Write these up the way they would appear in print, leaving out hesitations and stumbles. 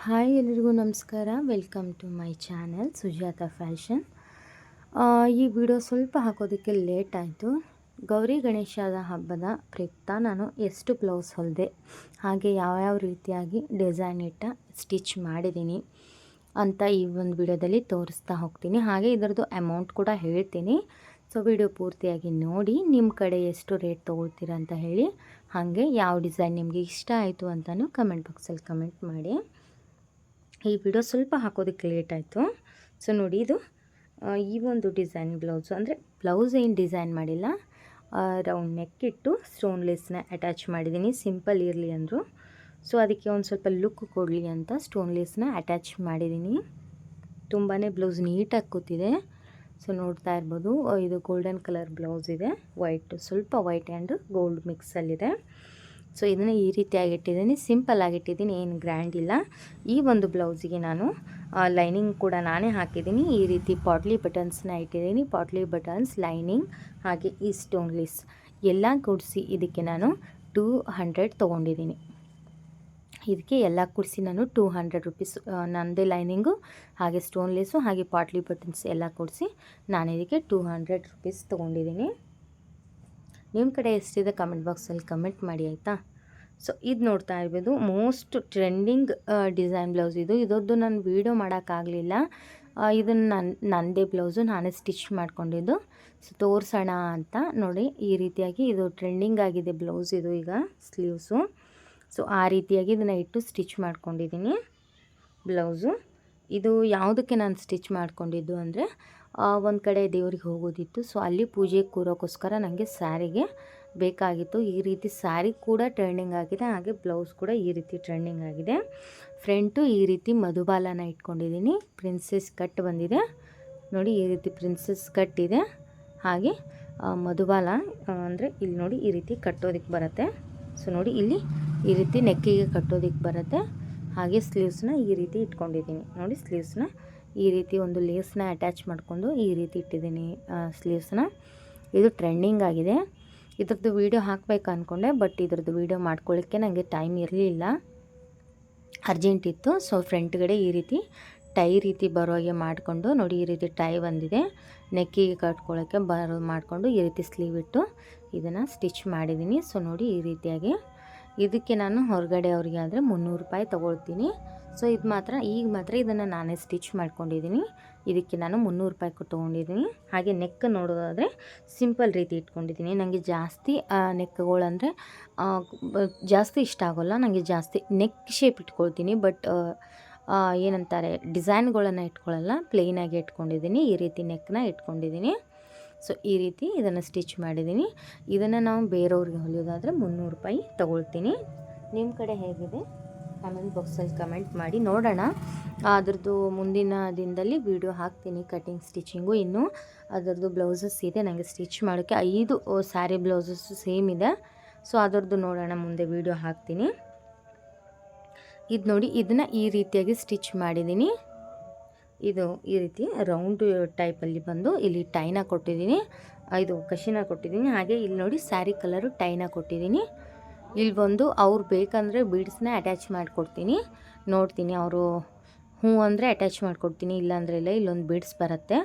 Hi ಎಲ್ರಿಗೂ ನಮಸ್ಕಾರ. Welcome to my channel Sujata fashion. ಈ ವಿಡಿಯೋ ಸ್ವಲ್ಪ ಹಾಕೋದಕ್ಕೆ ಲೇಟ್ ಆಯಿತು. ಗೌರಿ ಗಣೇಶದ ಹಬ್ಬದ ಪ್ರಯುಕ್ತ ನಾನು ಎಷ್ಟು ಬ್ಲೌಸ್ ಹೊಲಿದೆ, ಹಾಗೆ ಯಾವ್ಯಾವ ರೀತಿಯಾಗಿ ಡಿಸೈನ್ ಇಟ್ಟ ಸ್ಟಿಚ್ ಮಾಡಿದ್ದೀನಿ ಅಂತ ಈ ಒಂದು ವಿಡಿಯೋದಲ್ಲಿ ತೋರಿಸ್ತಾ ಹೋಗ್ತೀನಿ. ಹಾಗೆ ಇದರದ್ದು ಅಮೌಂಟ್ ಕೂಡ ಹೇಳ್ತೀನಿ. ಸೊ ವಿಡಿಯೋ ಪೂರ್ತಿಯಾಗಿ ನೋಡಿ, ನಿಮ್ಮ ಕಡೆ ಎಷ್ಟು ರೇಟ್ ತೊಗೊಳ್ತೀರಾ ಅಂತ ಹೇಳಿ, ಹಾಗೆ ಯಾವ ಡಿಸೈನ್ ನಿಮಗೆ ಇಷ್ಟ ಆಯಿತು ಅಂತಲೂ ಕಮೆಂಟ್ ಬಾಕ್ಸಲ್ಲಿ ಕಮೆಂಟ್ ಮಾಡಿ. ಈ ವಿಡಿಯೋ ಸ್ವಲ್ಪ ಹಾಕೋದಕ್ಕೆ ಲೇಟ್ ಆಯಿತು. ಸೊ ನೋಡಿ, ಇದು ಈ ಒಂದು ಡಿಸೈನ್ ಬ್ಲೌಸು, ಅಂದರೆ ಬ್ಲೌಸ್ ಏನು ಡಿಸೈನ್ ಮಾಡಿಲ್ಲ, ರೌಂಡ್ ನೆಕ್ ಇಟ್ಟು ಸ್ಟೋನ್ ಲೇಸ್ನ ಅಟ್ಯಾಚ್ ಮಾಡಿದ್ದೀನಿ. ಸಿಂಪಲ್ ಇರಲಿ ಅಂದರು, ಸೊ ಅದಕ್ಕೆ ಒಂದು ಸ್ವಲ್ಪ ಲುಕ್ ಕೊಡಲಿ ಅಂತ ಸ್ಟೋನ್ ಲೇಸ್ನ ಅಟ್ಯಾಚ್ ಮಾಡಿದ್ದೀನಿ. ತುಂಬಾ ಬ್ಲೌಸ್ ನೀಟಾಗಿ ಕೂತಿದೆ. ಸೊ ನೋಡ್ತಾ ಇರ್ಬೋದು, ಇದು ಗೋಲ್ಡನ್ ಕಲರ್ ಬ್ಲೌಸ್ ಇದೆ, ವೈಟ್, ಸ್ವಲ್ಪ ವೈಟ್ ಆ್ಯಂಡ್ ಗೋಲ್ಡ್ ಮಿಕ್ಸಲ್ಲಿದೆ. ಸೊ ಇದನ್ನು ಈ ರೀತಿಯಾಗಿ ಇಟ್ಟಿದ್ದೀನಿ, ಸಿಂಪಲ್ ಆಗಿಟ್ಟಿದ್ದೀನಿ, ಏನು ಗ್ರ್ಯಾಂಡ್ ಇಲ್ಲ. ಈ ಒಂದು ಬ್ಲೌಸಿಗೆ ನಾನು ಲೈನಿಂಗ್ ಕೂಡ ನಾನೇ ಹಾಕಿದ್ದೀನಿ. ಈ ರೀತಿ ಪಾಟ್ಲಿ ಬಟನ್ಸ್ನ ಇಟ್ಟಿದ್ದೀನಿ. ಪಾಟ್ಲಿ ಬಟನ್ಸ್, ಲೈನಿಂಗ್, ಹಾಗೆ ಈ ಸ್ಟೋನ್ ಲೇಸ್ ಎಲ್ಲ ಕೂಡಿಸಿ ಇದಕ್ಕೆ ನಾನು 200 ತೊಗೊಂಡಿದ್ದೀನಿ. ಇದಕ್ಕೆ ಎಲ್ಲ ಕೂಡಿಸಿ ನಾನು 200 ರುಪೀಸ್, ನನ್ನದೇ ಲೈನಿಂಗು ಹಾಗೆ ಸ್ಟೋನ್ ಲೇಸು ಹಾಗೆ ಪಾಟ್ಲಿ ಬಟನ್ಸ್ ಎಲ್ಲ ಕೂಡಿಸಿ ನಾನು ಇದಕ್ಕೆ 200 ರುಪೀಸ್ ತೊಗೊಂಡಿದ್ದೀನಿ. ನಿಮ್ಮ ಕಡೆ ಎಷ್ಟಿದೆ ಕಮೆಂಟ್ ಬಾಕ್ಸಲ್ಲಿ ಕಮೆಂಟ್ ಮಾಡಿ, ಆಯಿತಾ. ಸೊ ಇದು ನೋಡ್ತಾ ಇರ್ಬೋದು, ಮೋಸ್ಟ್ ಟ್ರೆಂಡಿಂಗ್ ಡಿಸೈನ್ ಬ್ಲೌಸ್ ಇದು. ಇದರದ್ದು ನಾನು ವೀಡಿಯೋ ಮಾಡೋಕ್ಕಾಗಲಿಲ್ಲ. ಇದನ್ನು ನನ್ನದೇ ಬ್ಲೌಸು, ನಾನೇ ಸ್ಟಿಚ್ ಮಾಡ್ಕೊಂಡಿದ್ದು. ಸೊ ತೋರಿಸೋಣ ಅಂತ ನೋಡಿ, ಈ ರೀತಿಯಾಗಿ ಇದು ಟ್ರೆಂಡಿಂಗ್ ಆಗಿದೆ ಬ್ಲೌಸ್ ಇದು ಈಗ, ಸ್ಲೀವ್ಸು. ಸೊ ಆ ರೀತಿಯಾಗಿ ಇದನ್ನು ಇಟ್ಟು ಸ್ಟಿಚ್ ಮಾಡ್ಕೊಂಡಿದ್ದೀನಿ ಬ್ಲೌಸು. ಇದು ಯಾವುದಕ್ಕೆ ನಾನು ಸ್ಟಿಚ್ ಮಾಡ್ಕೊಂಡಿದ್ದು ಅಂದರೆ, ಒಂದು ಕಡೆ ದೇವ್ರಿಗೆ ಹೋಗೋದಿತ್ತು. ಸೊ ಅಲ್ಲಿ ಪೂಜೆಗೆ ಕೂರೋಕ್ಕೋಸ್ಕರ ನನಗೆ ಸ್ಯಾರಿಗೆ ಬೇಕಾಗಿತ್ತು. ಈ ರೀತಿ ಸ್ಯಾರಿ ಕೂಡ ಟ್ರೆಂಡಿಂಗ್ ಆಗಿದೆ, ಹಾಗೆ ಬ್ಲೌಸ್ ಕೂಡ ಈ ರೀತಿ ಟ್ರೆಂಡಿಂಗ್ ಆಗಿದೆ. ಫ್ರಂಟು ಈ ರೀತಿ ಮಧುಬಾಲನ ಇಟ್ಕೊಂಡಿದ್ದೀನಿ, ಪ್ರಿನ್ಸೆಸ್ ಕಟ್ ಬಂದಿದೆ ನೋಡಿ, ಈ ರೀತಿ ಪ್ರಿನ್ಸೆಸ್ ಕಟ್ ಇದೆ. ಹಾಗೆ ಮಧುಬಾಲ ಅಂದರೆ ಇಲ್ಲಿ ನೋಡಿ ಈ ರೀತಿ ಕಟ್ಟೋದಕ್ಕೆ ಬರುತ್ತೆ. ಸೊ ನೋಡಿ, ಇಲ್ಲಿ ಈ ರೀತಿ ನೆಕ್ಕಿಗೆ ಕಟ್ಟೋದಕ್ಕೆ ಬರುತ್ತೆ. ಹಾಗೆ ಸ್ಲೀವ್ಸ್ನ ಈ ರೀತಿ ಇಟ್ಕೊಂಡಿದ್ದೀನಿ ನೋಡಿ, ಸ್ಲೀವ್ಸ್ನ ಈ ರೀತಿ ಒಂದು ಲೇಸ್ನ ಅಟ್ಯಾಚ್ ಮಾಡಿಕೊಂಡು ಈ ರೀತಿ ಇಟ್ಟಿದ್ದೀನಿ ಸ್ಲೀವ್ಸ್ನ. ಇದು ಟ್ರೆಂಡಿಂಗ್ ಆಗಿದೆ. ಇದ್ರದ್ದು ವೀಡಿಯೋ ಹಾಕಬೇಕು ಅಂದ್ಕೊಂಡೆ, ಬಟ್ ಇದ್ರದ್ದು ವೀಡಿಯೋ ಮಾಡ್ಕೊಳ್ಳೋಕ್ಕೆ ನನಗೆ ಟೈಮ್ ಇರಲಿಲ್ಲ, ಅರ್ಜೆಂಟ್ ಇತ್ತು. ಸೊ ಫ್ರಂಟ್ಗಡೆ ಈ ರೀತಿ ಟೈ ರೀತಿ ಬರೋ ಹಾಗೆ ಮಾಡಿಕೊಂಡು ನೋಡಿ, ಈ ರೀತಿ ಟೈ ಬಂದಿದೆ, ನೆಕ್ಕಿಗೆ ಕಟ್ಕೊಳ್ಳೋಕ್ಕೆ ಮಾಡಿಕೊಂಡು ಈ ರೀತಿ ಸ್ಲೀವ್ ಇಟ್ಟು ಇದನ್ನು ಸ್ಟಿಚ್ ಮಾಡಿದ್ದೀನಿ. ಸೊ ನೋಡಿ, ಈ ರೀತಿಯಾಗಿ ಇದಕ್ಕೆ ನಾನು ಹೊರಗಡೆ ಅವ್ರಿಗೆ ಆದರೆ 300 ರೂಪಾಯಿ ತೊಗೊಳ್ತೀನಿ. ಸೊ ಇದು ಮಾತ್ರ ಈಗ ಮಾತ್ರ ಇದನ್ನು ನಾನೇ ಸ್ಟಿಚ್ ಮಾಡ್ಕೊಂಡಿದ್ದೀನಿ. ಇದಕ್ಕೆ ನಾನು 300 ರೂಪಾಯಿ ಕೊಟ್ಟು ತೊಗೊಂಡಿದ್ದೀನಿ. ಹಾಗೆ ನೆಕ್ ನೋಡೋದಾದರೆ ಸಿಂಪಲ್ ರೀತಿ ಇಟ್ಕೊಂಡಿದ್ದೀನಿ. ನನಗೆ ಜಾಸ್ತಿ ನೆಕ್ಗಳಂದರೆ ಜಾಸ್ತಿ ಇಷ್ಟ ಆಗೋಲ್ಲ, ನನಗೆ ಜಾಸ್ತಿ ನೆಕ್ ಶೇಪ್ ಇಟ್ಕೊಳ್ತೀನಿ. ಬಟ್ ಏನಂತಾರೆ, ಡಿಸೈನ್ಗಳನ್ನು ಇಟ್ಕೊಳ್ಳಲ್ಲ, ಪ್ಲೇನಾಗಿ ಇಟ್ಕೊಂಡಿದ್ದೀನಿ. ಈ ರೀತಿ ನೆಕ್ನ ಇಟ್ಕೊಂಡಿದ್ದೀನಿ. ಸೊ ಈ ರೀತಿ ಇದನ್ನು ಸ್ಟಿಚ್ ಮಾಡಿದ್ದೀನಿ. ಇದನ್ನು ನಾವು ಬೇರೆಯವ್ರಿಗೆ ಹೊಲಿಯೋದಾದರೆ 300 ರೂಪಾಯಿ ತೊಗೊಳ್ತೀನಿ. ನಿಮ್ಮ ಕಡೆ ಹೇಗಿದೆ ಕಮೆಂಟ್ ಬಾಕ್ಸಲ್ಲಿ ಕಮೆಂಟ್ ಮಾಡಿ ನೋಡೋಣ. ಅದರದ್ದು ಮುಂದಿನ ದಿನದಲ್ಲಿ ವೀಡಿಯೋ ಹಾಕ್ತೀನಿ, ಕಟಿಂಗ್ ಸ್ಟಿಚಿಂಗು. ಇನ್ನು ಅದರದ್ದು ಬ್ಲೌಸಸ್ ಇದೆ ನನಗೆ ಸ್ಟಿಚ್ ಮಾಡೋಕ್ಕೆ, 5 ಸ್ಯಾರಿ ಬ್ಲೌಸಸ್ಸು ಸೇಮ್ ಇದೆ. ಸೊ ಅದರದ್ದು ನೋಡೋಣ, ಮುಂದೆ ವೀಡಿಯೋ ಹಾಕ್ತೀನಿ. ಇದು ನೋಡಿ, ಇದನ್ನು ಈ ರೀತಿಯಾಗಿ ಸ್ಟಿಚ್ ಮಾಡಿದ್ದೀನಿ. ಇದು ಈ ರೀತಿ ರೌಂಡ್ ಟೈಪಲ್ಲಿ ಬಂದು ಇಲ್ಲಿ ಟೈನ ಕೊಟ್ಟಿದ್ದೀನಿ, ಇದು ಕಶಿನ ಕೊಟ್ಟಿದ್ದೀನಿ. ಹಾಗೆ ಇಲ್ಲಿ ನೋಡಿ ಸ್ಯಾರಿ ಕಲರು ಟೈನ ಕೊಟ್ಟಿದ್ದೀನಿ. ಇಲ್ಲಿ ಬಂದು ಅವ್ರು ಬೇಕಂದರೆ ಬೀಡ್ಸ್ನ ಅಟ್ಯಾಚ್ ಮಾಡಿಕೊಡ್ತೀನಿ, ನೋಡ್ತೀನಿ. ಅವರು ಹ್ಞೂ ಅಂದರೆ ಅಟ್ಯಾಚ್ ಮಾಡಿಕೊಡ್ತೀನಿ, ಇಲ್ಲಾಂದರೆ ಇಲ್ಲ. ಇಲ್ಲೊಂದು ಬೀಡ್ಸ್ ಬರುತ್ತೆ,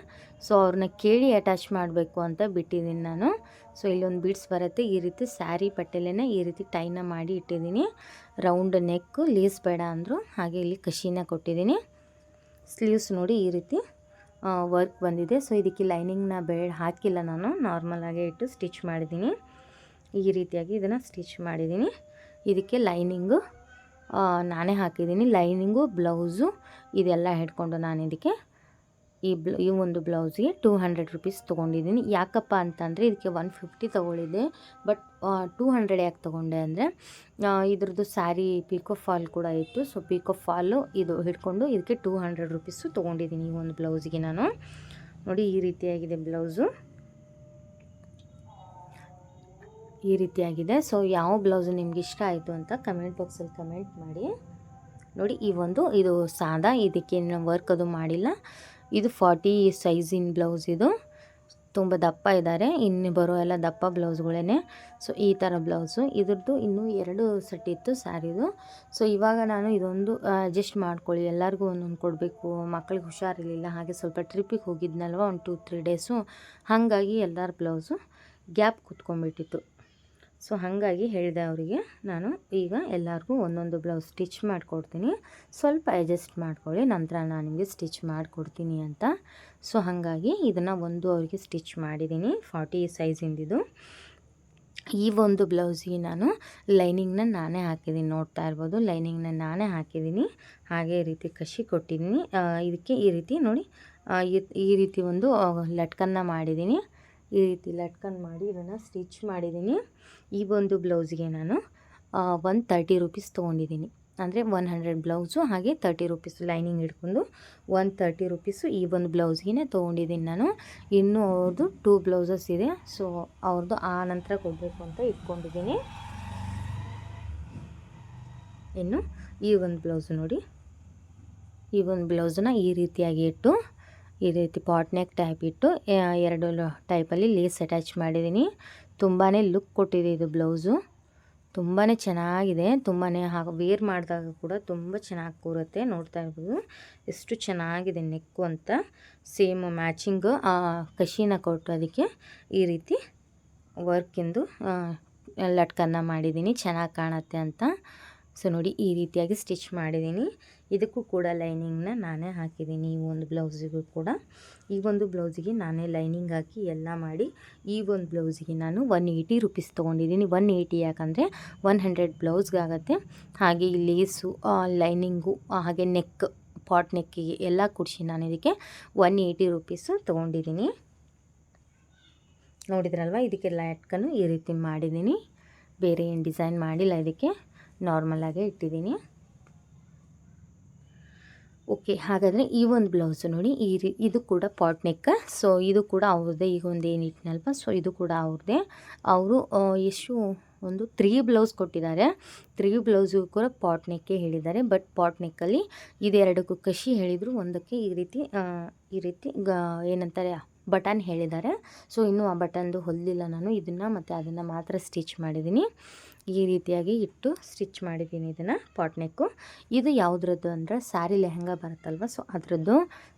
ಸೊ ಅವ್ರನ್ನ ಕೇಳಿ ಅಟ್ಯಾಚ್ ಮಾಡಬೇಕು ಅಂತ ಬಿಟ್ಟಿದ್ದೀನಿ ನಾನು. ಸೊ ಇಲ್ಲೊಂದು ಬೀಡ್ಸ್ ಬರುತ್ತೆ, ಈ ರೀತಿ ಸ್ಯಾರಿ ಪಟ್ಟೆಲೇನೆ ಈ ರೀತಿ ಟೈನ ಮಾಡಿ ಇಟ್ಟಿದ್ದೀನಿ. ರೌಂಡ್ ನೆಕ್ಕು, ಲೇಸ್ ಬೇಡ ಅಂದರು. ಹಾಗೆ ಇಲ್ಲಿ ಕಶಿನ ಕೊಟ್ಟಿದ್ದೀನಿ. ಸ್ಲೀವ್ಸ್ ನೋಡಿ ಈ ರೀತಿ ವರ್ಕ್ ಬಂದಿದೆ. ಸೊ ಇದಕ್ಕೆ ಲೈನಿಂಗ್ನ ಹಾಕಿಲ್ಲ ನಾನು, ನಾರ್ಮಲಾಗೆ ಇಟ್ಟು ಸ್ಟಿಚ್ ಮಾಡಿದ್ದೀನಿ. ಈ ರೀತಿಯಾಗಿ ಇದನ್ನು ಸ್ಟಿಚ್ ಮಾಡಿದ್ದೀನಿ. ಇದಕ್ಕೆ ಲೈನಿಂಗು ನಾನೇ ಹಾಕಿದ್ದೀನಿ. ಲೈನಿಂಗು, ಬ್ಲೌಸು ಇದೆಲ್ಲ ಹಿಡ್ಕೊಂಡು ನಾನು ಇದಕ್ಕೆ ಈ ಒಂದು ಬ್ಲೌಸಿಗೆ 200 ರುಪೀಸ್ ತೊಗೊಂಡಿದ್ದೀನಿ. ಯಾಕಪ್ಪ ಅಂತಂದರೆ ಇದಕ್ಕೆ 150 ತೊಗೊಂಡಿದ್ದೆ, ಬಟ್ 200 ಯಾಕೆ ತೊಗೊಂಡೆ ಅಂದರೆ ಇದ್ರದ್ದು ಸ್ಯಾರಿ ಪಿಕೋ ಫಾಲ್ ಕೂಡ ಇತ್ತು. ಸೊ ಪಿಕೋ ಫಾಲು ಇದು ಹಿಡ್ಕೊಂಡು ಇದಕ್ಕೆ 200 ರುಪೀಸು ತೊಗೊಂಡಿದ್ದೀನಿ ಈ ಒಂದು ಬ್ಲೌಸಿಗೆ ನಾನು. ನೋಡಿ, ಈ ರೀತಿಯಾಗಿದೆ ಬ್ಲೌಸು, ಈ ರೀತಿಯಾಗಿದೆ. ಸೊ ಯಾವ ಬ್ಲೌಸು ನಿಮ್ಗೆ ಇಷ್ಟ ಆಯಿತು ಅಂತ ಕಮೆಂಟ್ ಬಾಕ್ಸಲ್ಲಿ ಕಮೆಂಟ್ ಮಾಡಿ. ನೋಡಿ, ಇದು ಸಾದಾ, ಇದಕ್ಕೆ ವರ್ಕ್ ಅದು ಮಾಡಿಲ್ಲ. ಇದು 40 ಸೈಜಿನ ಬ್ಲೌಸ್. ಇದು ತುಂಬ ದಪ್ಪ ಇದ್ದಾರೆ, ಇನ್ನು ಬರೋ ಎಲ್ಲ ದಪ್ಪ ಬ್ಲೌಸ್ಗಳೇ. ಸೊ ಈ ಥರ ಬ್ಲೌಸು ಇದ್ರದ್ದು ಇನ್ನೂ 2 ಸೆಟ್ ಇತ್ತು ಸ್ಯಾರಿದು. ಸೊ ಇವಾಗ ನಾನು ಇದೊಂದು ಅಡ್ಜಸ್ಟ್ ಮಾಡ್ಕೊಳ್ಳಿ, ಎಲ್ಲರಿಗೂ ಒಂದೊಂದು ಕೊಡಬೇಕು, ಮಕ್ಕಳಿಗೆ ಹುಷಾರಿರಲಿಲ್ಲ, ಹಾಗೆ ಸ್ವಲ್ಪ ಟ್ರಿಪ್ಪಿಗೆ ಹೋಗಿದ್ನಲ್ವ ಒಂದು 2-3 ಡೇಸು, ಹಾಗಾಗಿ ಎಲ್ಲರ ಬ್ಲೌಸು ಗ್ಯಾಪ್ ಕೂತ್ಕೊಂಡ್ಬಿಟ್ಟಿತ್ತು. ಸೊ ಹಾಗಾಗಿ ಹೇಳಿದೆ ಅವರಿಗೆ ನಾನು, ಈಗ ಎಲ್ಲರಿಗೂ ಒಂದೊಂದು ಬ್ಲೌಸ್ ಸ್ಟಿಚ್ ಮಾಡಿಕೊಡ್ತೀನಿ, ಸ್ವಲ್ಪ ಅಡ್ಜಸ್ಟ್ ಮಾಡ್ಕೊಳ್ಳಿ, ನಂತರ ನಾನು ನಿಮಗೆ ಸ್ಟಿಚ್ ಮಾಡಿಕೊಡ್ತೀನಿ ಅಂತ. ಸೊ ಹಾಗಾಗಿ ಇದನ್ನು ಒಂದು ಅವರಿಗೆ ಸ್ಟಿಚ್ ಮಾಡಿದ್ದೀನಿ 40 ಸೈಜಿಂದಿದು. ಈ ಒಂದು ಬ್ಲೌಸಿಗೆ ನಾನು ಲೈನಿಂಗ್ನ ನಾನೇ ಹಾಕಿದ್ದೀನಿ, ನೋಡ್ತಾ ಇರ್ಬೋದು, ಲೈನಿಂಗ್ನ ನಾನೇ ಹಾಕಿದ್ದೀನಿ. ಹಾಗೆ ಈ ರೀತಿ ಕಸಿ ಕೊಟ್ಟಿದ್ದೀನಿ. ಇದಕ್ಕೆ ಈ ರೀತಿ ನೋಡಿ, ಈ ರೀತಿ ಒಂದು ಲಟ್ಕನ್ನ ಮಾಡಿದ್ದೀನಿ. ಈ ರೀತಿ ಲಟ್ಕನ್ ಮಾಡಿ ಇದನ್ನು ಸ್ಟಿಚ್ ಮಾಡಿದ್ದೀನಿ. ಈ ಒಂದು ಬ್ಲೌಸ್ಗೆ ನಾನು 130 ರೂಪೀಸ್ ತೊಗೊಂಡಿದ್ದೀನಿ, ಅಂದರೆ 100 ಬ್ಲೌಸು, ಹಾಗೆ 30 ರೂಪೀಸ್ ಲೈನಿಂಗ್ ಹಿಡ್ಕೊಂಡು 130 ರೂಪೀಸು ಈ ಒಂದು ಬ್ಲೌಸ್ಗೆ ತೊಗೊಂಡಿದ್ದೀನಿ ನಾನು. ಇನ್ನೂ ಅವ್ರದ್ದು 2 ಬ್ಲೌಸಸ್ ಇದೆ, ಸೊ ಅವ್ರದ್ದು ಆ ನಂತರ ಕೊಡಬೇಕು ಅಂತ ಇಟ್ಕೊಂಡಿದ್ದೀನಿ. ಇನ್ನು ಈ ಒಂದು ಬ್ಲೌಸು ನೋಡಿ, ಈ ಒಂದು ಬ್ಲೌಸನ್ನ ಈ ರೀತಿಯಾಗಿ ಇಟ್ಟು, ಈ ರೀತಿ ಪಾಟ್ ನೆಕ್ ಟೈಪ್ ಇಟ್ಟು 2 ಟೈಪಲ್ಲಿ ಲೇಸ್ ಅಟ್ಯಾಚ್ ಮಾಡಿದ್ದೀನಿ. ತುಂಬಾ ಲುಕ್ ಕೊಟ್ಟಿದೆ ಇದು ಬ್ಲೌಸು, ತುಂಬಾ ಚೆನ್ನಾಗಿದೆ. ತುಂಬಾ ವೇರ್ ಮಾಡಿದಾಗ ಕೂಡ ತುಂಬ ಚೆನ್ನಾಗಿ ಕೂರುತ್ತೆ. ನೋಡ್ತಾ ಇರ್ಬೋದು ಎಷ್ಟು ಚೆನ್ನಾಗಿದೆ ನೆಕ್ಕು ಅಂತ. ಸೇಮ್ ಮ್ಯಾಚಿಂಗು ಕಶಿನ ಕೊಟ್ಟು ಅದಕ್ಕೆ ಈ ರೀತಿ ವರ್ಕಿಂದು ಲಟ್ಕನ್ನ ಮಾಡಿದ್ದೀನಿ, ಚೆನ್ನಾಗಿ ಕಾಣುತ್ತೆ ಅಂತ. ಸೊ ನೋಡಿ, ಈ ರೀತಿಯಾಗಿ ಸ್ಟಿಚ್ ಮಾಡಿದ್ದೀನಿ. ಇದಕ್ಕೂ ಕೂಡ ಲೈನಿಂಗ್ನ ನಾನೇ ಹಾಕಿದ್ದೀನಿ. ಈ ಒಂದು ಬ್ಲೌಸಿಗೂ ಕೂಡ, ಈ ಒಂದು ಬ್ಲೌಸಿಗೆ ನಾನೇ ಲೈನಿಂಗ್ ಹಾಕಿ ಎಲ್ಲ ಮಾಡಿ, ಈ ಒಂದು ಬ್ಲೌಸಿಗೆ ನಾನು 180 ರೂಪೀಸ್ ತೊಗೊಂಡಿದ್ದೀನಿ. 180 ಯಾಕಂದರೆ 100 ಬ್ಲೌಸ್ಗಾಗತ್ತೆ. ಹಾಗೆ ಈ ಲೇಸು, ಲೈನಿಂಗು, ಹಾಗೆ ನೆಕ್, ಪಾಟ್ ನೆಕ್ಕಿಗೆ ಎಲ್ಲ ಕೂಡಿಸಿ ನಾನು ಇದಕ್ಕೆ 180 ರೂಪೀಸು ತೊಗೊಂಡಿದ್ದೀನಿ. ನೋಡಿದ್ರಲ್ವ, ಇದಕ್ಕೆ ಲಟ್ಕನ್ನು ಈ ರೀತಿ ಮಾಡಿದ್ದೀನಿ, ಬೇರೆ ಏನು ಡಿಸೈನ್ ಮಾಡಿಲ್ಲ, ಇದಕ್ಕೆ ನಾರ್ಮಲಾಗೇ ಇಟ್ಟಿದ್ದೀನಿ. ಓಕೆ, ಹಾಗಾದರೆ ಈ ಒಂದು ಬ್ಲೌಸು ನೋಡಿ, ಇದು ಕೂಡ ಪಾಟ್ ನೆಕ್. ಸೊ ಇದು ಕೂಡ ಅವ್ರದ್ದೇ, ಈಗ ಒಂದು ಏನು ಇಟ್ನಲ್ವ, ಸೊ ಇದು ಕೂಡ ಅವ್ರದ್ದೇ. ಅವರು ಎಷ್ಟು ಒಂದು 3 ಬ್ಲೌಸ್ ಕೊಟ್ಟಿದ್ದಾರೆ. 3 ಬ್ಲೌಸು ಕೂಡ ಪಾಟ್ ನೆಕ್ಕೇ ಹೇಳಿದ್ದಾರೆ. ಬಟ್ ಪಾಟ್ ನೆಕ್ಕಲ್ಲಿ ಇದೆರಡಕ್ಕೂ ಕಸಿ ಹೇಳಿದರು, ಒಂದಕ್ಕೆ ಈ ರೀತಿ ಏನಂತಾರೆ ಬಟನ್ ಹೇಳಿದ್ದಾರೆ. ಸೊ ಇನ್ನೂ ಆ ಬಟನ್ದು ಹೊಲಿಲ್ಲ ನಾನು, ಇದನ್ನು ಮತ್ತು ಅದನ್ನು ಮಾತ್ರ ಸ್ಟಿಚ್ ಮಾಡಿದ್ದೀನಿ. ಈ ರೀತಿಯಾಗಿ ಇಟ್ಟು ಸ್ಟಿಚ್ ಮಾಡಿದ್ದೀನಿ ಇದನ್ನು, ಪಾಟ್ ನೆಕ್ಕು. ಇದು ಯಾವುದ್ರದ್ದು ಅಂದರೆ ಸ್ಯಾರಿ ಲೆಹಂಗಾ ಬರುತ್ತಲ್ವ, ಸೊ ಅದರದ್ದು.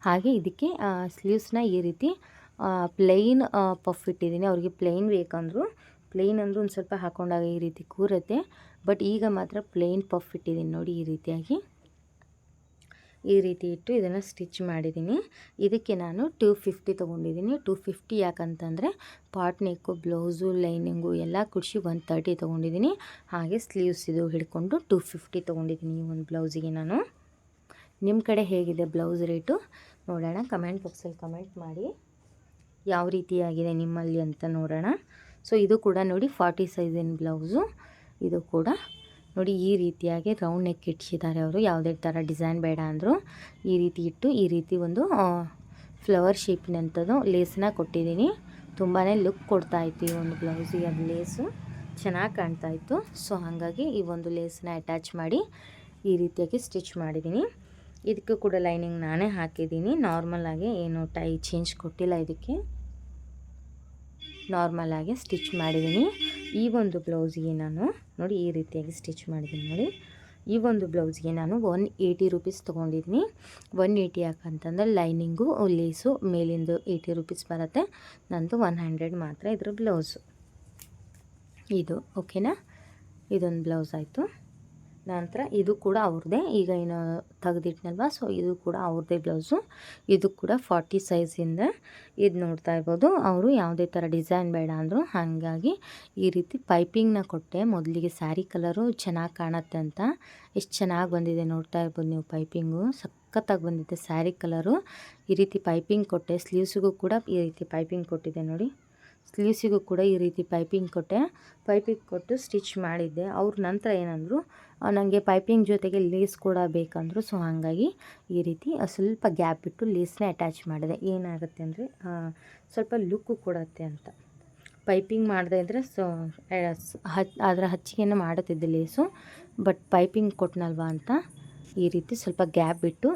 ಹಾಗೆ ಇದಕ್ಕೆ ಸ್ಲೀವ್ಸ್ನ ಈ ರೀತಿ ಪ್ಲೈನ್ ಪಫ್ ಇಟ್ಟಿದ್ದೀನಿ. ಅವ್ರಿಗೆ ಪ್ಲೈನ್ ಬೇಕಂದರು, ಪ್ಲೈನ್ ಅಂದರೂ ಒಂದು ಸ್ವಲ್ಪ ಹಾಕೊಂಡಾಗ ಈ ರೀತಿ ಕೂರುತ್ತೆ. ಬಟ್ ಈಗ ಮಾತ್ರ ಪ್ಲೈನ್ ಪಫ್ ಇಟ್ಟಿದ್ದೀನಿ ನೋಡಿ, ಈ ರೀತಿಯಾಗಿ ಈ ರೀತಿ ಇಟ್ಟು ಇದನ್ನು ಸ್ಟಿಚ್ ಮಾಡಿದ್ದೀನಿ. ಇದಕ್ಕೆ ನಾನು 250 ತೊಗೊಂಡಿದ್ದೀನಿ. 250 ಯಾಕಂತಂದರೆ ಪಾಟ್ ನೆಕ್ಕು, ಬ್ಲೌಸು, ಲೈನಿಂಗು ಎಲ್ಲ ಕೂಡಿಸಿ 130 ತೊಗೊಂಡಿದ್ದೀನಿ. ಹಾಗೆ ಸ್ಲೀವ್ಸ್ ಇದು ಹಿಡ್ಕೊಂಡು 250 ತೊಗೊಂಡಿದ್ದೀನಿ ಈ ಒಂದು ಬ್ಲೌಸಿಗೆ ನಾನು. ನಿಮ್ಮ ಕಡೆ ಹೇಗಿದೆ ಬ್ಲೌಸ್ ರೇಟು ನೋಡೋಣ, ಕಮೆಂಟ್ ಬಾಕ್ಸಲ್ಲಿ ಕಮೆಂಟ್ ಮಾಡಿ ಯಾವ ರೀತಿಯಾಗಿದೆ ನಿಮ್ಮಲ್ಲಿ ಅಂತ ನೋಡೋಣ. ಸೊ ಇದು ಕೂಡ ನೋಡಿ 40 ಸೈಜಿನ ಬ್ಲೌಸು. ಇದು ಕೂಡ ನೋಡಿ, ಈ ರೀತಿಯಾಗಿ ರೌಂಡ್ ನೆಕ್ ಇಟ್ಟಿದ್ದಾರೆ ಅವರು, ಯಾವುದೇ ಥರ ಡಿಸೈನ್ ಬೇಡ ಅಂದರು. ಈ ರೀತಿ ಇಟ್ಟು ಈ ರೀತಿ ಒಂದು ಫ್ಲವರ್ ಶೇಪಿನಂಥದ್ದು ಲೇಸನ್ನ ಕೊಟ್ಟಿದ್ದೀನಿ. ತುಂಬಾ ಲುಕ್ ಕೊಡ್ತಾಯಿತ್ತು ಈ ಒಂದು ಬ್ಲೌಸಿಗೆ, ಅದು ಲೇಸು ಚೆನ್ನಾಗಿ ಕಾಣ್ತಾಯಿತ್ತು. ಸೊ ಹಾಗಾಗಿ ಈ ಒಂದು ಲೇಸನ್ನ ಅಟ್ಯಾಚ್ ಮಾಡಿ ಈ ರೀತಿಯಾಗಿ ಸ್ಟಿಚ್ ಮಾಡಿದ್ದೀನಿ. ಇದಕ್ಕೂ ಕೂಡ ಲೈನಿಂಗ್ ನಾನೇ ಹಾಕಿದ್ದೀನಿ. ನಾರ್ಮಲಾಗಿ ಏನು ಟೈ ಚೇಂಜ್ ಕೊಟ್ಟಿಲ್ಲ, ಇದಕ್ಕೆ ನಾರ್ಮಲಾಗಿ ಸ್ಟಿಚ್ ಮಾಡಿದ್ದೀನಿ. ಈ ಒಂದು ಬ್ಲೌಸಿಗೆ ನಾನು ನೋಡಿ ಈ ರೀತಿಯಾಗಿ ಸ್ಟಿಚ್ ಮಾಡಿದ್ದೀನಿ ನೋಡಿ. ಈ ಒಂದು ಬ್ಲೌಸ್ಗೆ ನಾನು 180 ರೂಪೀಸ್ ತೊಗೊಂಡಿದ್ದೀನಿ. 180 ಯಾಕಂತಂದರೆ ಲೈನಿಂಗು, ಲೇಸು ಮೇಲಿಂದು 80 ರೂಪೀಸ್ ಬರುತ್ತೆ, ನಂದು 100 ಮಾತ್ರ ಇದ್ರ ಬ್ಲೌಸು. ಇದು ಓಕೆನಾ, ಇದೊಂದು ಬ್ಲೌಸ್ ಆಯಿತು. ನಂತರ ಇದು ಕೂಡ ಅವ್ರದ್ದೇ, ಈಗ ಏನು ತೆಗೆದಿಟ್ನಲ್ವ, ಸೊ ಇದು ಕೂಡ ಅವ್ರದ್ದೇ ಬ್ಲೌಸು. ಇದು ಕೂಡ 40 ಸೈಜಿಂದ. ಇದು ನೋಡ್ತಾ ಇರ್ಬೋದು, ಅವರು ಯಾವುದೇ ಥರ ಡಿಸೈನ್ ಬೇಡ ಅಂದರು. ಹಾಗಾಗಿ ಈ ರೀತಿ ಪೈಪಿಂಗ್ನ ಕೊಟ್ಟೆ. ಮೊದಲಿಗೆ ಸ್ಯಾರಿ ಕಲರು ಚೆನ್ನಾಗಿ ಕಾಣುತ್ತೆ ಅಂತ, ಎಷ್ಟು ಚೆನ್ನಾಗಿ ಬಂದಿದೆ ನೋಡ್ತಾ ಇರ್ಬೋದು ನೀವು. ಪೈಪಿಂಗು ಸಖತ್ತಾಗಿ ಬಂದಿದೆ ಸ್ಯಾರಿ ಕಲರು. ಈ ರೀತಿ ಪೈಪಿಂಗ್ ಕೊಟ್ಟೆ. ಸ್ಲೀವ್ಸಿಗೂ ಕೂಡ ಈ ರೀತಿ ಪೈಪಿಂಗ್ ಕೊಟ್ಟಿದೆ ನೋಡಿ. ಸ್ಲೀವ್ಸಿಗೂ ಕೂಡ ಈ ರೀತಿ ಪೈಪಿಂಗ್ ಕೊಟ್ಟೆ. ಪೈಪಿಂಗ್ ಕೊಟ್ಟು ಸ್ಟಿಚ್ ಮಾಡಿದ್ದೆ. ಅವ್ರ ನಂತರ ಏನಂದರು, ನನಗೆ ಪೈಪಿಂಗ್ ಜೊತೆಗೆ ಲೇಸ್ ಕೂಡ ಬೇಕಂದರು. ಸೊ ಹಾಗಾಗಿ ಈ ರೀತಿ ಸ್ವಲ್ಪ ಗ್ಯಾಪ್ ಬಿಟ್ಟು ಲೇಸ್ನ ಅಟ್ಯಾಚ್ ಮಾಡಿದೆ. ಏನಾಗುತ್ತೆ ಅಂದರೆ ಸ್ವಲ್ಪ ಲುಕ್ಕು ಕೊಡುತ್ತೆ ಅಂತ. ಪೈಪಿಂಗ್ ಮಾಡದೇ ಇದ್ದರೆ ಸೊ ಅದರ ಹಚ್ಚಿಗೆನ ಮಾಡುತ್ತಿದ್ದೆ ಲೇಸು. ಬಟ್ ಪೈಪಿಂಗ್ ಕೊಟ್ಟನಲ್ವ ಅಂತ ಈ ರೀತಿ ಸ್ವಲ್ಪ ಗ್ಯಾಪ್ ಬಿಟ್ಟು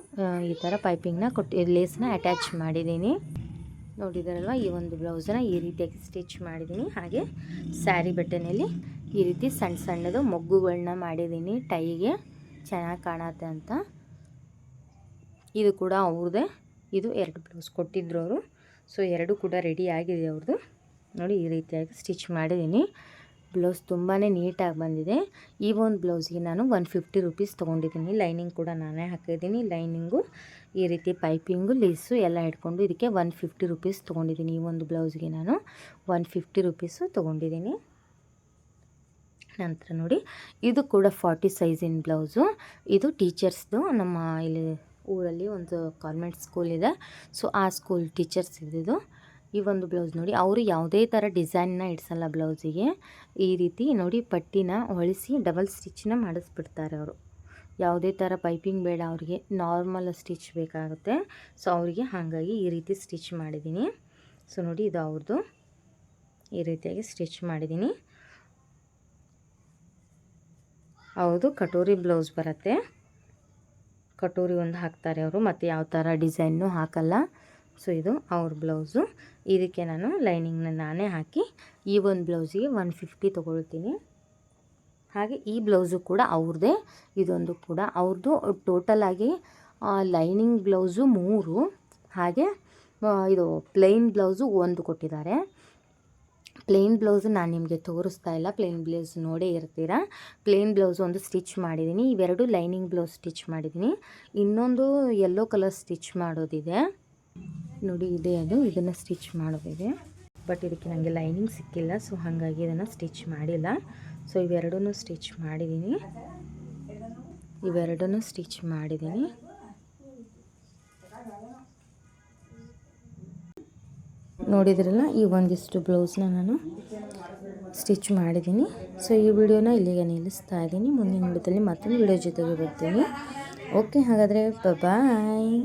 ಈ ಥರ ಪೈಪಿಂಗ್ನ ಕೊಟ್ಟು ಲೇಸ್ನ ಅಟ್ಯಾಚ್ ಮಾಡಿದ್ದೀನಿ. ನೋಡಿದಾರಲ್ವ, ಈ ಒಂದು ಬ್ಲೌಸನ್ನ ಈ ರೀತಿಯಾಗಿ ಸ್ಟಿಚ್ ಮಾಡಿದ್ದೀನಿ. ಹಾಗೆ ಸ್ಯಾರಿ ಬಟ್ಟೆನಲ್ಲಿ ಈ ರೀತಿ ಸಣ್ಣ ಸಣ್ಣದು ಮೊಗ್ಗುಗಳನ್ನ ಮಾಡಿದ್ದೀನಿ ಟೈಗೆ ಚೆನ್ನಾಗಿ ಕಾಣತ್ತೆ ಅಂತ. ಇದು ಕೂಡ ಅವ್ರದ್ದೇ. ಇದು 2 ಬ್ಲೌಸ್ ಕೊಟ್ಟಿದ್ರು ಅವರು. ಸೊ 2 ಕೂಡ ರೆಡಿ ಆಗಿದೆ ಅವ್ರದ್ದು. ನೋಡಿ ಈ ರೀತಿಯಾಗಿ ಸ್ಟಿಚ್ ಮಾಡಿದ್ದೀನಿ. ಬ್ಲೌಸ್ ತುಂಬಾ ನೀಟಾಗಿ ಬಂದಿದೆ. ಈ ಒಂದು ಬ್ಲೌಸ್ಗೆ ನಾನು 150 ರುಪೀಸ್ ತೊಗೊಂಡಿದ್ದೀನಿ. ಲೈನಿಂಗ್ ಕೂಡ ನಾನೇ ಹಾಕಿದ್ದೀನಿ. ಲೈನಿಂಗು ಈ ರೀತಿ ಪೈಪಿಂಗು ಲೇಸು ಎಲ್ಲ ಇಟ್ಕೊಂಡು ಇದಕ್ಕೆ 150 ರುಪೀಸ್ ತೊಗೊಂಡಿದ್ದೀನಿ. ಈ ಒಂದು ಬ್ಲೌಸ್ಗೆ ನಾನು 150 ರುಪೀಸು ತೊಗೊಂಡಿದ್ದೀನಿ. ನಂತರ ನೋಡಿ, ಇದು ಕೂಡ 40 ಸೈಜಿನ ಬ್ಲೌಸು. ಇದು ಟೀಚರ್ಸ್ದು. ನಮ್ಮ ಇಲ್ಲಿ ಊರಲ್ಲಿ ಒಂದು ಕಾನ್ವೆಂಟ್ ಸ್ಕೂಲ್ ಇದೆ. ಸೊ ಆ ಸ್ಕೂಲ್ ಟೀಚರ್ಸ್ ಇದ್ದಿದ್ದು. ಈ ಒಂದು ಬ್ಲೌಸ್ ನೋಡಿ, ಅವರು ಯಾವುದೇ ಥರ ಡಿಸೈನ್ನ ಇಡ್ಸಲ್ಲ ಬ್ಲೌಸಿಗೆ. ಈ ರೀತಿ ನೋಡಿ ಪಟ್ಟಿನ ಹೊಳಿಸಿ ಡಬಲ್ ಸ್ಟಿಚ್ನ ಮಾಡಿಸ್ಬಿಡ್ತಾರೆ ಅವರು. ಯಾವುದೇ ಥರ ಪೈಪಿಂಗ್ ಬೇಡ ಅವ್ರಿಗೆ, ನಾರ್ಮಲ್ ಸ್ಟಿಚ್ ಬೇಕಾಗುತ್ತೆ. ಸೊ ಅವರಿಗೆ ಹಾಗಾಗಿ ಈ ರೀತಿ ಸ್ಟಿಚ್ ಮಾಡಿದ್ದೀನಿ. ಸೊ ನೋಡಿ, ಇದು ಅವ್ರದ್ದು. ಈ ರೀತಿಯಾಗಿ ಸ್ಟಿಚ್ ಮಾಡಿದ್ದೀನಿ. ಹೌದು, ಕಟೋರಿ ಬ್ಲೌಸ್ ಬರುತ್ತೆ. ಕಟೋರಿ ಒಂದು ಹಾಕ್ತಾರೆ ಅವರು, ಮತ್ತು ಯಾವ ಥರ ಡಿಸೈನ್ನು ಹಾಕಲ್ಲ. ಸೊ ಇದು ಅವ್ರ ಬ್ಲೌಸು. ಇದಕ್ಕೆ ನಾನು ಲೈನಿಂಗ್ನ ನಾನೇ ಹಾಕಿ ಈ ಒಂದು ಬ್ಲೌಸಿಗೆ 150 ತೊಗೊಳ್ತೀನಿ. ಹಾಗೆ ಈ ಬ್ಲೌಸು ಕೂಡ ಅವ್ರದ್ದೇ. ಇದೊಂದು ಕೂಡ ಅವ್ರದ್ದು. ಟೋಟಲಾಗಿ ಲೈನಿಂಗ್ ಬ್ಲೌಸು 3, ಹಾಗೆ ಇದು ಪ್ಲೇನ್ ಬ್ಲೌಸು 1 ಕೊಟ್ಟಿದ್ದಾರೆ. ಪ್ಲೇನ್ ಬ್ಲೌಸು ನಾನು ನಿಮಗೆ ತೋರಿಸ್ತಾ ಇಲ್ಲ, ಪ್ಲೇನ್ ಬ್ಲೌಸ್ ನೋಡೇ ಇರ್ತೀರ. ಪ್ಲೇನ್ ಬ್ಲೌಸ್ ಒಂದು ಸ್ಟಿಚ್ ಮಾಡಿದ್ದೀನಿ. ಇವೆರಡು ಲೈನಿಂಗ್ ಬ್ಲೌಸ್ ಸ್ಟಿಚ್ ಮಾಡಿದ್ದೀನಿ. ಇನ್ನೊಂದು ಯೆಲ್ಲೋ ಕಲರ್ ಸ್ಟಿಚ್ ಮಾಡೋದಿದೆ ನೋಡಿ, ಇದೆ ಅದು. ಇದನ್ನು ಸ್ಟಿಚ್ ಮಾಡೋದಿದೆ, ಬಟ್ ಇದಕ್ಕೆ ನನಗೆ ಲೈನಿಂಗ್ ಸಿಕ್ಕಿಲ್ಲ. ಸೊ ಹಾಗಾಗಿ ಇದನ್ನು ಸ್ಟಿಚ್ ಮಾಡಿಲ್ಲ. ಸೊ ಇವೆರಡೂ ಸ್ಟಿಚ್ ಮಾಡಿದ್ದೀನಿ. ನೋಡಿದ್ರಲ್ಲ, ಈ ಒಂದಿಷ್ಟು ಬ್ಲೌಸ್ನ ನಾನು ಸ್ಟಿಚ್ ಮಾಡಿದ್ದೀನಿ. ಸೊ ಈ ವಿಡಿಯೋನ ಇಲ್ಲಿಗೆ ನಿಲ್ಲಿಸ್ತಾ ಇದ್ದೀನಿ. ಮುಂದಿನ ವಿಡಿಯೋದಲ್ಲಿ ಮತ್ತೊಂದು ವಿಡಿಯೋ ಜೊತೆಗೆ ಬರ್ತೀನಿ. ಓಕೆ, ಹಾಗಾದರೆ ಬಾಯ್.